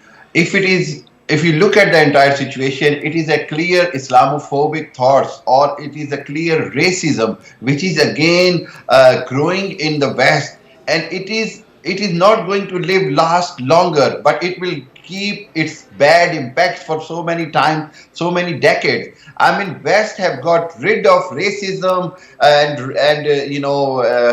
If you look at the entire situation, it is a clear Islamophobic thoughts, or it is a clear racism, which is again growing in the West, and it is not going to last longer, but it will keep its bad impacts for so many times, so many decades. I mean, West have got rid of racism and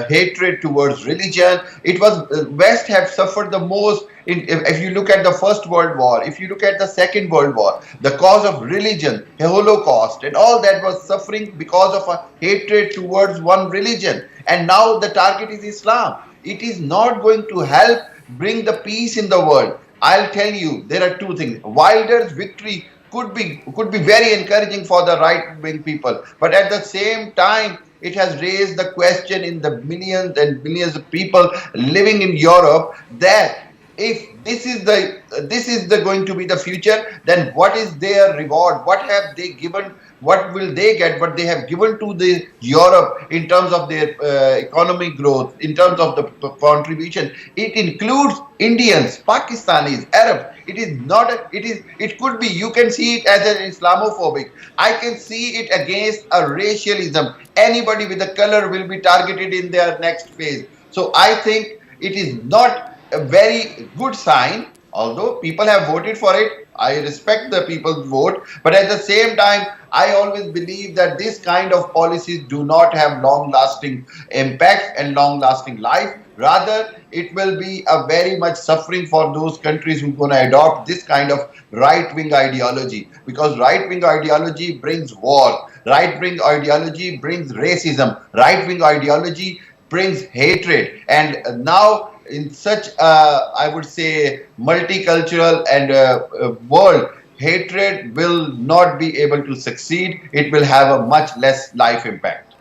hatred towards religion. It was West have suffered the most. If you look at the First World War, if you look at the Second World War, the cause of religion, the Holocaust, and all that was suffering because of a hatred towards one religion. And now the target is Islam. It is not going to help bring the peace in the world. I'll tell you, there are two things. Wilder's victory could be very encouraging for the right-wing people, but at the same time, it has raised the question in the millions and millions of people living in Europe that if this is going to be the future, then what is their reward? What have they given? What will they get? What they have given to the Europe in terms of their economic growth, in terms of the contribution. It includes Indians, Pakistanis, Arabs. It is not. It could be. You can see it as an Islamophobic. I can see it against a racialism. Anybody with a color will be targeted in their next phase. So I think it is not a very good sign. Although people have voted for it, I respect the people's vote, but at the same time, I always believe that this kind of policies do not have long-lasting impact and long-lasting life. Rather, it will be a very much suffering for those countries who are going to adopt this kind of right-wing ideology, because right-wing ideology brings war, right-wing ideology brings racism, right-wing ideology brings hatred, and now in such I would say multicultural and world, hatred will not be able to succeed. It will have a much less life impact.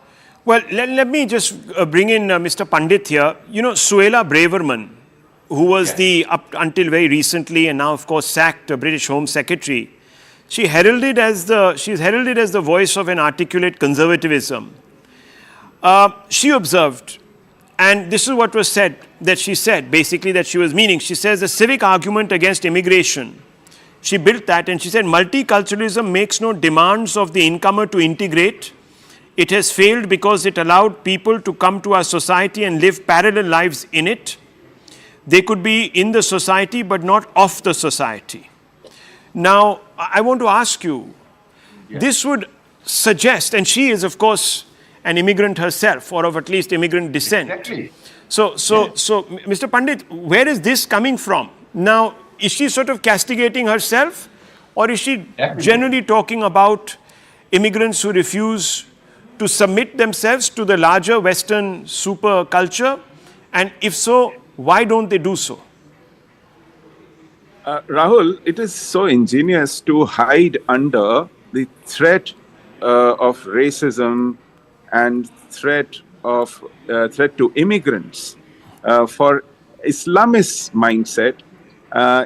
Well, let me just bring in Mr. Pandit here. You know, Suella Braverman, who was the, up until very recently and now of course sacked British Home Secretary, she's heralded as the voice of an articulate conservatism. She observed, and this is what was said, that she said, basically that she was meaning. She says the civic argument against immigration, she built that, and she said multiculturalism makes no demands of the incomer to integrate. It has failed because it allowed people to come to our society and live parallel lives in it. They could be in the society but not of the society. Now, I want to ask you, this would suggest, and she is of course an immigrant herself, or of at least immigrant descent. Exactly. So, Mr. Pandit, where is this coming from? Now, is she sort of castigating herself, or is she generally talking about immigrants who refuse to submit themselves to the larger Western super culture? And if so, why don't they do so? Rahul, it is so ingenious to hide under the threat of racism and threat to immigrants for Islamist mindset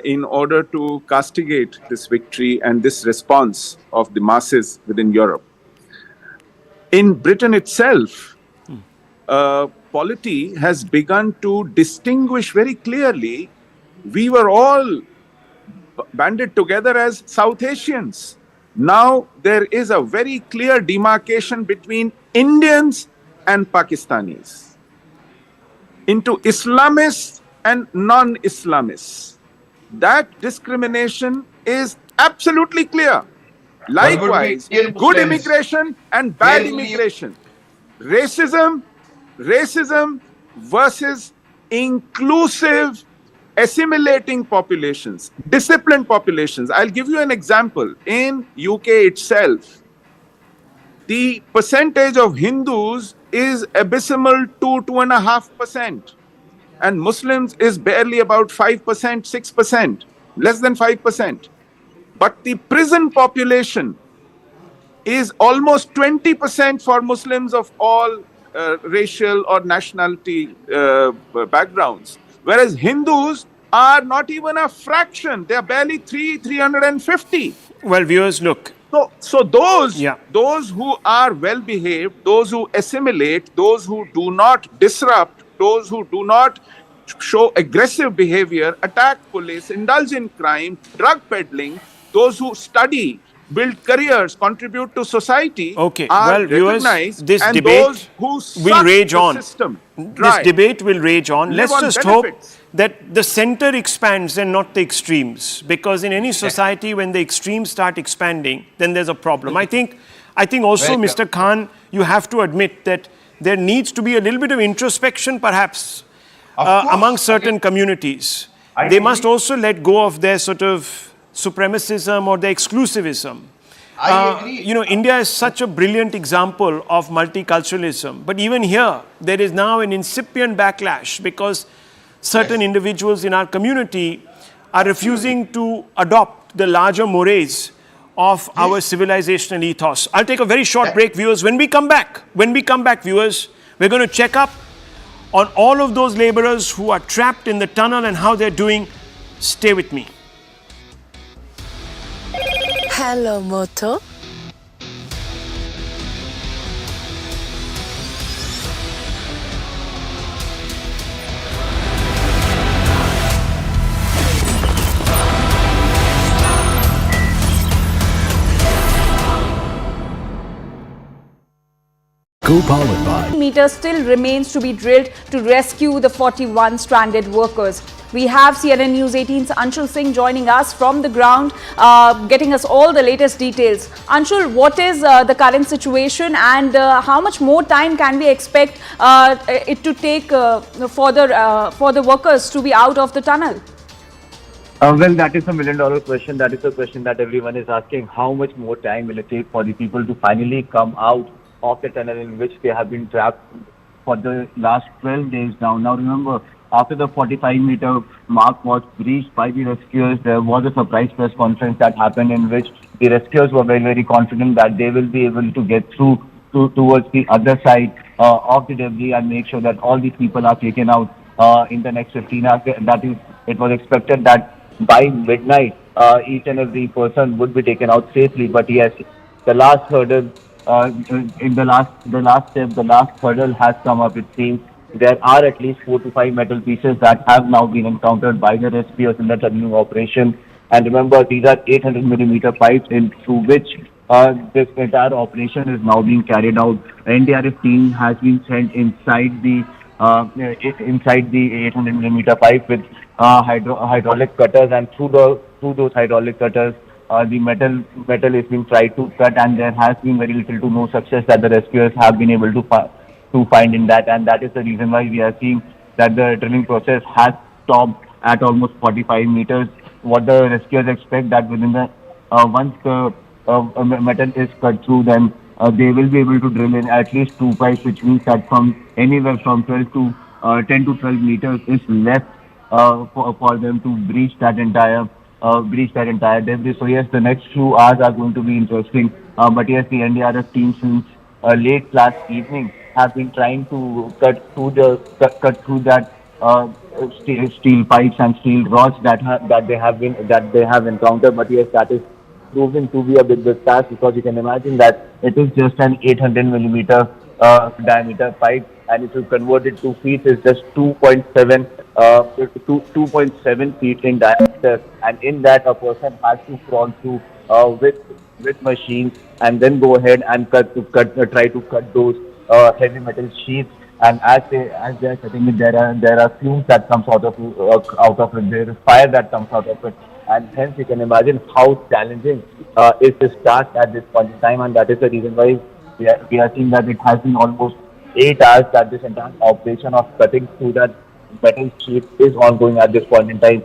in order to castigate this victory and this response of the masses within Europe. In Britain itself, polity has begun to distinguish very clearly. We were all banded together as South Asians. Now there is a very clear demarcation between Indians and Pakistanis into Islamists and non-Islamists. That discrimination is absolutely clear. Likewise, good immigration and bad immigration. Racism versus inclusive, assimilating populations, disciplined populations. I'll give you an example. In UK itself, the percentage of Hindus is abysmal to 2.5%. And Muslims is barely about 5%, 6%, less than 5%. But the prison population is almost 20% for Muslims of all racial or nationality backgrounds. Whereas Hindus are not even a fraction. They are barely 350. Well, viewers, look. So those who are well behaved, those who assimilate, those who do not disrupt, those who do not show aggressive behavior, attack police, indulge in crime, drug peddling, those who study, build careers, contribute to society, are recognized, this and debate those who will rage the on. System This debate will rage on. Live Let's on just benefits. hope that the center expands and not the extremes, because in any society, when the extremes start expanding, then there's a problem. I think also, Mr. Khan, you have to admit that there needs to be a little bit of introspection, perhaps, among certain communities. They must also let go of their sort of supremacism or their exclusivism. I agree. You know, India is such a brilliant example of multiculturalism. But even here, there is now an incipient backlash because certain individuals in our community are refusing to adopt the larger mores of our civilizational ethos. I'll take a very short break, viewers. When we come back, viewers, we're going to check up on all of those laborers who are trapped in the tunnel and how they're doing. Stay with me. Hello, Moto. Co-powered by meter still remains to be drilled to rescue the 41 stranded workers. We have CNN News 18's Anshul Singh joining us from the ground, getting us all the latest details. Anshul, what is the current situation, and how much more time can we expect it to take for the workers to be out of the tunnel? Well, that is a million-dollar question. That is a question that everyone is asking. How much more time will it take for the people to finally come out of the tunnel in which they have been trapped for the last 12 days now? Now remember, after the 45-meter mark was breached by the rescuers, there was a surprise press conference that happened in which the rescuers were very, very confident that they will be able to get through towards the other side of the debris and make sure that all these people are taken out in the next 15 hours. That is, it was expected that by midnight, each and every person would be taken out safely. But yes, the last hurdle, in the last step, the last hurdle has come up. It seems there are at least 4 to 5 metal pieces that have now been encountered by the rescuers in the tunneling operation. And remember, these are 800 millimeter pipes through which this entire operation is now being carried out. NDRF team has been sent inside the 800 millimeter pipe with hydraulic cutters, and through those hydraulic cutters, the metal is being tried to cut, and there has been very little to no success that the rescuers have been able to find in that, and that is the reason why we are seeing that the drilling process has stopped at almost 45 meters. What the rescuers expect that within the once the metal is cut through, then they will be able to drill in at least 2 pipes, which means that from anywhere from 12 to 10 to 12 meters is left for them to breach that entire debris. So yes, the next few hours are going to be interesting. But yes, the NDRF team since late last evening have been trying to cut through that steel pipes and steel rods that they have encountered. But yes, that is proving to be a big task, because you can imagine that it is just an 800 millimeter diameter pipe, and if you convert it to feet, it's just 2.7 feet in diameter, and in that a person has to crawl through with machines and then go ahead and try to cut those heavy metal sheets. And as they are cutting it, there are fumes that comes out of it. There is fire that comes out of it, and hence you can imagine how challenging is this task at this point in time. And that is the reason why we are seeing that it has been almost 8 hours that this entire operation of cutting through that metal sheet is ongoing at this point in time.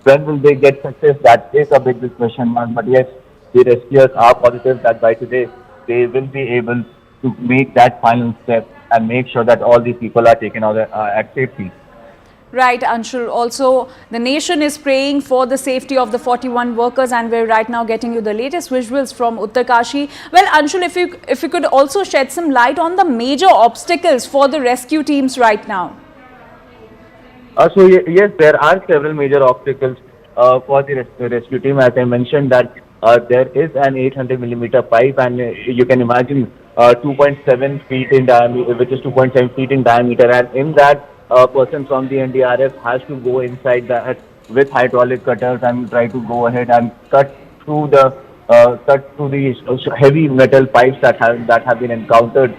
When will they get success? That is a big question mark. But yes, the rescuers are positive that by today they will be able to make that final step and make sure that all these people are taken out at safety. Right, Anshul. Also, the nation is praying for the safety of the 41 workers, and we're right now getting you the latest visuals from Uttarkashi. Well, Anshul, if you could also shed some light on the major obstacles for the rescue teams right now. So yes, there are several major obstacles for the rescue team. As I mentioned, that there is an 800 millimeter pipe, and you can imagine 2.7 feet in diameter, which is 2.7 feet in diameter, and in that person from the NDRF has to go inside that with hydraulic cutters and try to go ahead and cut through the heavy metal pipes that have been encountered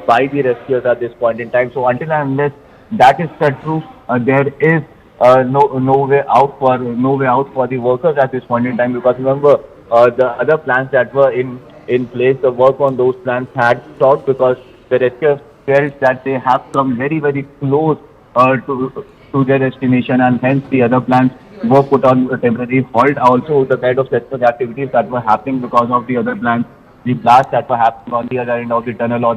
by the rescuers at this point in time. So until and unless that is cut through, there is no way out for the workers at this point in time. Because remember, the other plans that were in place, the work on those plans had stopped because the rescuers felt that they have come very, very close to their destination, and hence the other plans were put on a temporary halt. Also, the kind of rescue activities that were happening because of the other plans, the blasts that were happening on the other end of the tunnel, or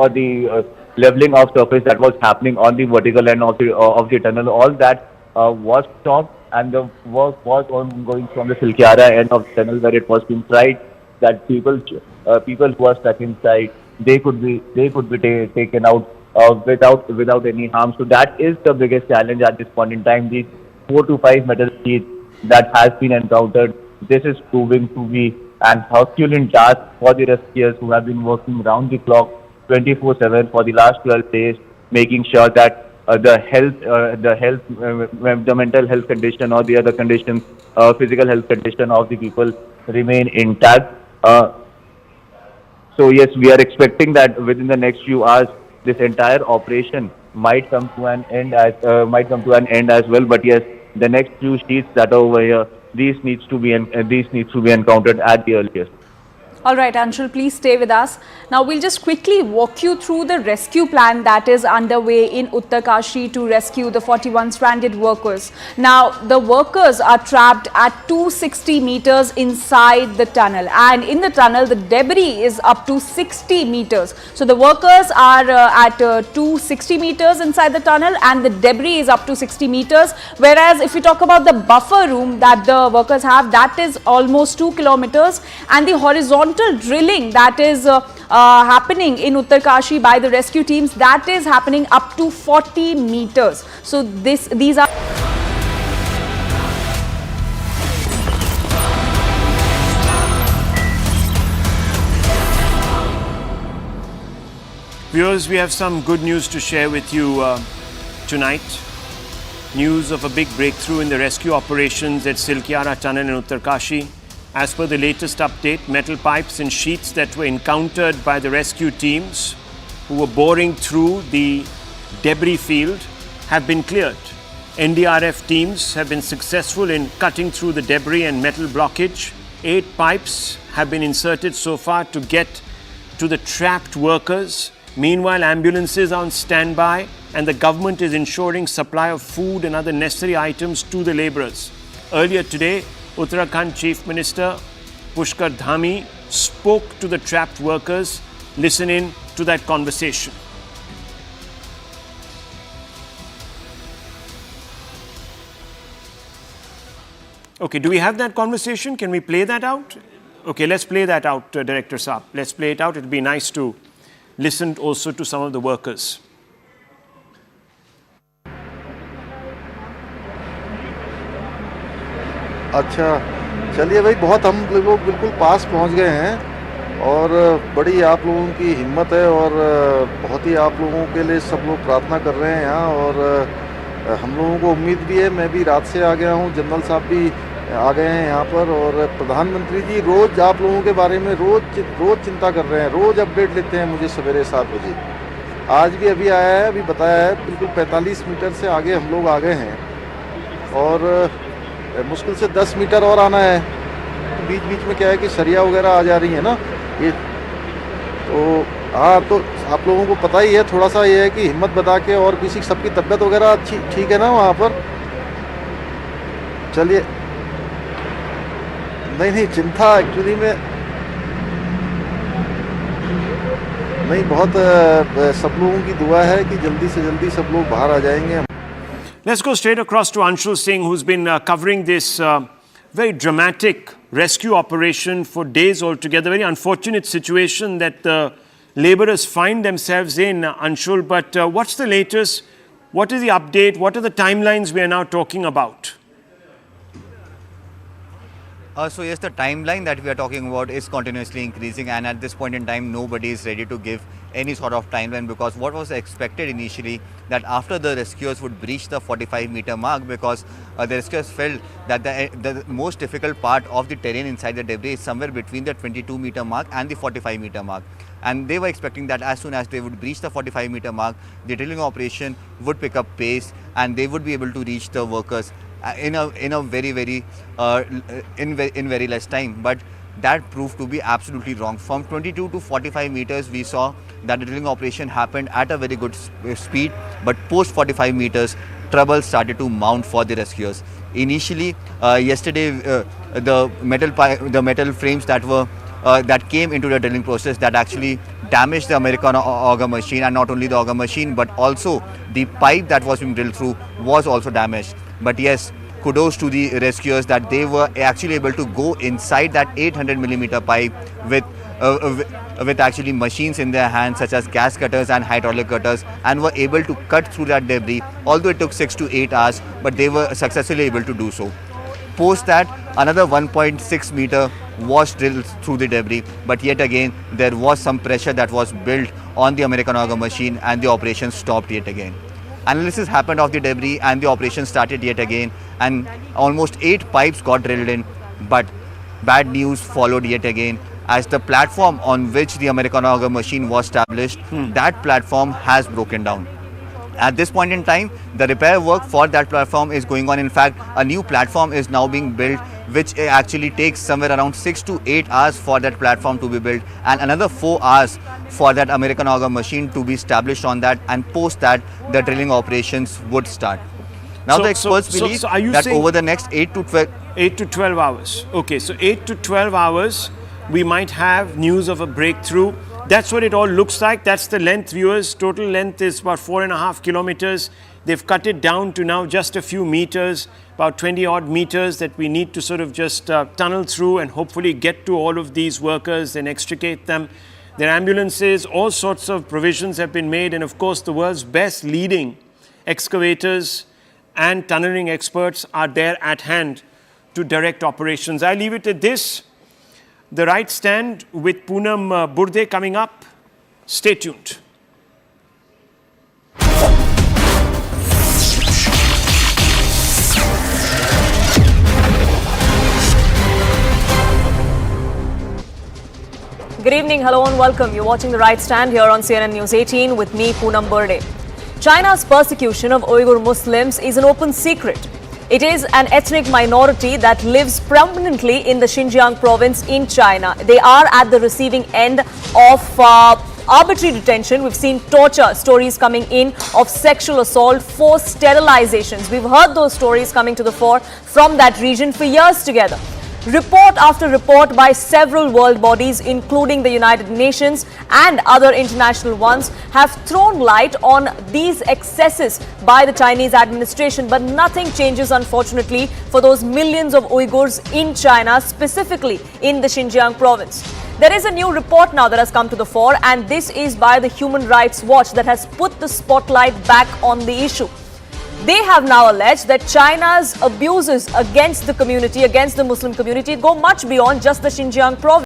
the leveling of surface that was happening on the vertical end of the tunnel, all that was stopped, and the work was ongoing from the Silkyara end of the tunnel, where it was being tried that people who are stuck inside, they could be taken out without any harm. So that is the biggest challenge at this point in time. These 4 to 5 metal sheets that has been encountered, this is proving to be an Herculean task for the rescuers who have been working round the clock 24/7 for the last 12 days, making sure that the mental health condition or the other conditions, physical health condition of the people remain intact. So yes, we are expecting that within the next few hours, this entire operation might come to an end as well. But yes, the next few sheets that are over here, these needs to be encountered at the earliest. All right, Anshul, please stay with us. Now, we'll just quickly walk you through the rescue plan that is underway in Uttarkashi to rescue the 41 stranded workers. Now, the workers are trapped at 260 meters inside the tunnel, and in the tunnel, the debris is up to 60 meters. So, the workers are at 260 meters inside the tunnel, and the debris is up to 60 meters. Whereas, if you talk about the buffer room that the workers have, that is almost 2 kilometers, and the horizontal drilling that is happening in Uttarkashi by the rescue teams, that is happening up to 40 meters. So these are Viewers, we have some good news to share with you tonight. News of a big breakthrough in the rescue operations at Silkyara Tunnel in Uttarkashi. As per the latest update, metal pipes and sheets that were encountered by the rescue teams who were boring through the debris field have been cleared. NDRF teams have been successful in cutting through the debris and metal blockage. 8 pipes have been inserted so far to get to the trapped workers. Meanwhile, ambulances are on standby and the government is ensuring supply of food and other necessary items to the labourers. Earlier today, Uttarakhand Chief Minister Pushkar Dhami spoke to the trapped workers. Listen in to that conversation. Okay, do we have that conversation? Can we play that out? Okay, let's play that out, Director Saab. Let's play it out. It would be nice to listen also to some of the workers. अच्छा चलिए भाई, बहुत हम लोग बिल्कुल पास पहुंच गए हैं और बड़ी आप लोगों की हिम्मत है और बहुत ही आप लोगों के लिए सब लोग प्रार्थना कर रहे हैं यहाँ और हम लोगों को उम्मीद भी है। मैं भी रात से आ गया हूँ, जनरल साहब भी आ गए हैं यहाँ पर और प्रधानमंत्री जी रोज़ आप लोगों के बारे में रोज़ चिंता कर रहे हैं, रोज़ अपडेट लेते हैं मुझे सवेरे 7 बजे। आज भी अभी आया है, अभी बताया है, बिल्कुल 45 मीटर से आगे हम लोग आ गए हैं और मुश्किल से 10 मीटर और आना है। बीच बीच में क्या है कि सरिया वगैरह आ जा रही है ना ये, तो हाँ, तो आप लोगों को पता ही है। थोड़ा सा ये है कि हिम्मत बता के, और किसी सबकी तबीयत वगैरह अच्छी ठीक है ना वहाँ पर? चलिए, नहीं चिंता एक्चुअली में नहीं, बहुत सब लोगों की दुआ है कि जल्दी से जल्दी सब लोग बाहर आ जाएंगे। Let's go straight across to Anshul Singh, who's been covering this very dramatic rescue operation for days altogether. Very unfortunate situation that the labourers find themselves in, Anshul. But what's the latest? What is the update? What are the timelines we are now talking about? So yes, the timeline that we are talking about is continuously increasing, and at this point in time, nobody is ready to give any sort of timeline, because what was expected initially that after the rescuers would breach the 45-meter mark, because the rescuers felt that the most difficult part of the terrain inside the debris is somewhere between the 22-meter mark and the 45-meter mark. And they were expecting that as soon as they would breach the 45-meter mark, the drilling operation would pick up pace and they would be able to reach the workers in very less time. But that proved to be absolutely wrong. From 22 to 45 meters, we saw that the drilling operation happened at a very good speed, but post 45 meters, trouble started to mount for the rescuers. Initially, yesterday, the metal frames that came into the drilling process that actually damaged the American auger machine, and not only the auger machine, but also the pipe that was being drilled through was also damaged. But yes, kudos to the rescuers that they were actually able to go inside that 800mm pipe with actually machines in their hands, such as gas cutters and hydraulic cutters, and were able to cut through that debris. Although it took 6 to 8 hours, but they were successfully able to do so. Post that, another 1.6 meter was drilled through the debris, but yet again there was some pressure that was built on the American auger machine, and the operation stopped yet again. Analysis happened of the debris and the operation started yet again, and almost 8 pipes got drilled in, but bad news followed yet again, as the platform on which the American auger machine was established, that platform has broken down. At this point in time, the repair work for that platform is going on. In fact, a new platform is now being built, which actually takes somewhere around 6 to 8 hours for that platform to be built, and another 4 hours for that American auger machine to be established on that, and post that the drilling operations would start. Now the experts believe that over the next 8 to 12 hours. Okay, so 8 to 12 hours, we might have news of a breakthrough. That's what it all looks like. That's the length, viewers. Total length is about 4.5 kilometers. They've cut it down to now just a few meters, about 20 odd meters that we need to sort of just tunnel through and hopefully get to all of these workers and extricate them. Their ambulances, all sorts of provisions have been made, and of course the world's best leading excavators and tunneling experts are there at hand to direct operations. I leave it at this. The Right Stand with Poonam Burde coming up. Stay tuned. Good evening, hello and welcome. You're watching The Right Stand here on CNN News 18 with me, Poonam Burde. China's persecution of Uyghur Muslims is an open secret. It is an ethnic minority that lives prominently in the Xinjiang province in China. They are at the receiving end of arbitrary detention. We've seen torture stories coming in of sexual assault, forced sterilizations. We've heard those stories coming to the fore from that region for years together. Report after report by several world bodies, including the United Nations and other international ones, have thrown light on these excesses by the Chinese administration. But nothing changes, unfortunately, for those millions of Uyghurs in China, specifically in the Xinjiang province. There is a new report now that has come to the fore, and this is by the Human Rights Watch that has put the spotlight back on the issue. They have now alleged that China's abuses against the community, against the Muslim community, go much beyond just the Xinjiang province.